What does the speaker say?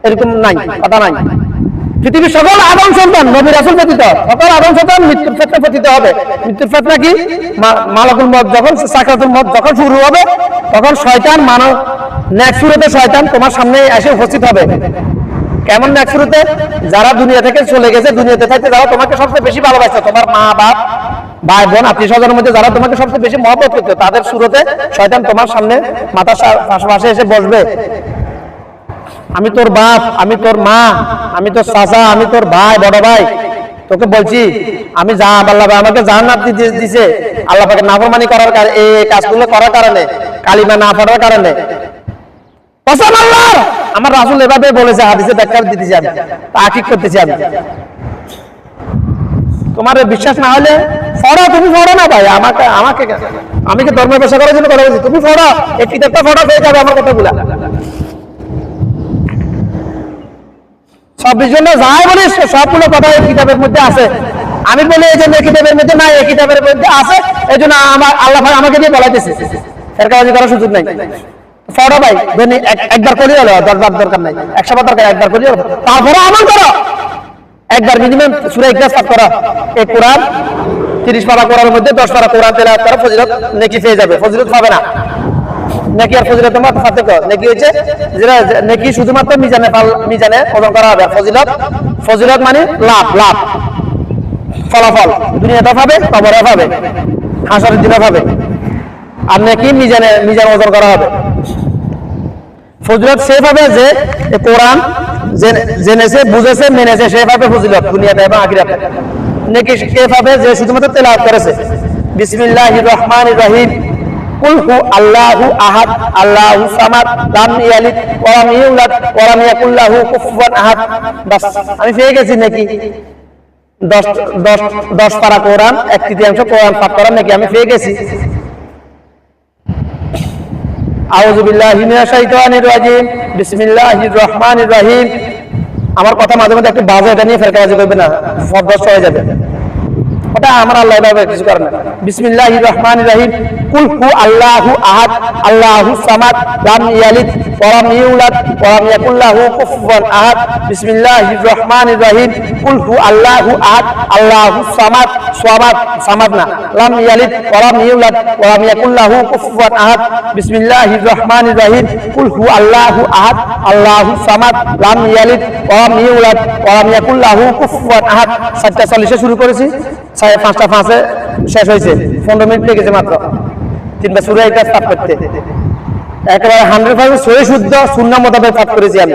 এরকম নাই, কথা নাই। পৃথিবীর সকল আদম সন্তান নবী রাসূল ব্যতীত সকল আদম সন্তান মৃত্যুর ক্ষেত্রে পতিত হবে। মৃত্যুর ক্ষেত্রে কি মালাকুল মউত যখন সাকরাতুল মউত যখন শুরু হবে তখন শয়তান মানব নেক্সুরতে শয়তান তোমার সামনে এসে উপস্থিত হবে। কেমন নেক্সুরতে? যারা দুনিয়া থেকে চলে গেছে, দুনিয়াতে থাকতে যারা তোমাকে সবচেয়ে বেশি ভালোবাসে, তোমার মা বাপ ভাই বোন আত্মীয় স্বজনের মধ্যে যারা তোমাকে সবচেয়ে বেশি মহব্বত করতে, তাদের শুরুতে শয়তান তোমার সামনে মাথার পাশে এসে বসবে। আমি তোর বাপ, আমি তোর মা, আমি তোর চাচা, আমি তোর ভাই, বড় ভাই, তোকে বলছি আমি যা আল্লাহ আমাকে জান্নাত দিয়েছে আল্লাহ পাকের নাফরমানি করার কারণে, এই কাজগুলো করার কারণে, কালিমা না পড়ার কারণে। কসম আল্লাহর, আমার রাসূল এভাবে বলেছে, হাদিসে ব্যাখ্যা দিতেছি আমি, তাকিদ করতেছি আমি। তোমার বিশ্বাস না হলে পড়ো, তুমি পড়ো না ভাই, আমি কি ধর্মের পেশা করার জন্য কথা বলছি? তুমি পড়ো, এই কিতাবটা পড়ো, হয়ে যাবে আমার কথাগুলা। 26 জন্য যাই বলিস সবগুলো কথা এই কিতাবের মধ্যে আছে। আমি বলি এই জন্য কিতাবের মধ্যে নাই, এই কিতাবের মধ্যে আছে, এই জন্য আমার আল্লাহ ভাই আমাকে দিয়ে বলাইতেছে, এর কাজ করার সুযোগ নাই। পড়ো ভাই, একবার করি হলো, 10 বার দরকার নাই, 100 বার দরকার, একবার করি হলো, তারপরে আমল করো। একবার মিনিমাম সূরা ইখলাস পাঠ করো। এই কোরআন 30 পারা কোরআনের মধ্যে 10 পারা কোরআন তেলাওয়াত করো, ফজিলত নেকি পেয়ে যাবে। ফজিলত পাবে না, নেকি আর ফজিলতের মধ্যে পার্থক্য। নেকি হচ্ছে যেটা নেকি শুধুমাত্র মিজানে ওজন করা হবে। ফজিলত মানে লাভ, ফলাফল দুনিয়াটা পাবে, কবরে পাবে, হাসরের দিনে পাবে। আর নেকি মিজান ওজন করা হবে। ফজিলত সেভাবে যে কোরআন জেনেছে, বুঝেছে, মেনেছে, সেভাবে ফজিলত দুনিয়াতে এবং আখিরাতে। নেকি সেভাবে যে শুধুমাত্র তেলাওয়াত করেছে। বিসমিল্লাহির রহমানির রহিম, কুল হু আল্লাহু আহাদ আল্লাহু সামাদ লাম ইয়ালিদ ওয়া লাম ইউলাদ ওয়া লাম ইয়াকুল লাহু কুফুয়ান আহাদ। বাস আমি পেয়ে গেছি নাকি 10 পারা কোরআন, 1/3 কোরআন পাঠ করা নাকি আমি পেয়ে গেছি। আউযু বিল্লাহি মিনাশ শাইতানির রাজিম, বিসমিল্লাহির রহমানির রহিম। আমার কথা মাঝে মাঝে একটু বাজে, এটা নিয়ে ফেরকাবাজি করবে না, ফরদস্ত হয়ে যাবে। ওটা আমার আল্লাহ এভাবে কিছু করে না। বিসমিল্লাহির রহমানির রহিম, কুল হু আল্লাহু আহাদ আল্লাহু সামাদ লাম ইয়ালিদ ওয়া লাম ইউলাদ ওয়া লাম ইয়াকুল লাহু কুফুয়ান আহাদ। বিসমিল্লাহির রহমানির রহিম, কুল হু আল্লাহু আহাদ আল্লাহু সামাদ, সামাদ না, লাম ইয়ালিদ ওয়া লাম ইউলাদ ওয়া লাম ইয়াকুল লাহু কুফুয়ান আহাদ। বিসমিল্লাহির রহমানির রহিম, কুল হু আল্লাহু আহাদ আল্লাহু সামাদ লাম ইয়ালিদ ওয়া লাম ইউলাদ ওয়া লাম ইয়াকুল লাহু কুফুয়ান আহাদ। 7:40 শুরু করেছি, 5:05 শেষ হয়েছে, 15 মিনিট লেগেছে মাত্র 3বার সূরা ইখলাস পাঠ করতে। একেবারে 100% সহি শুদ্ধ সুন্নাহ মোতাবেক পাঠ করেছি আমি।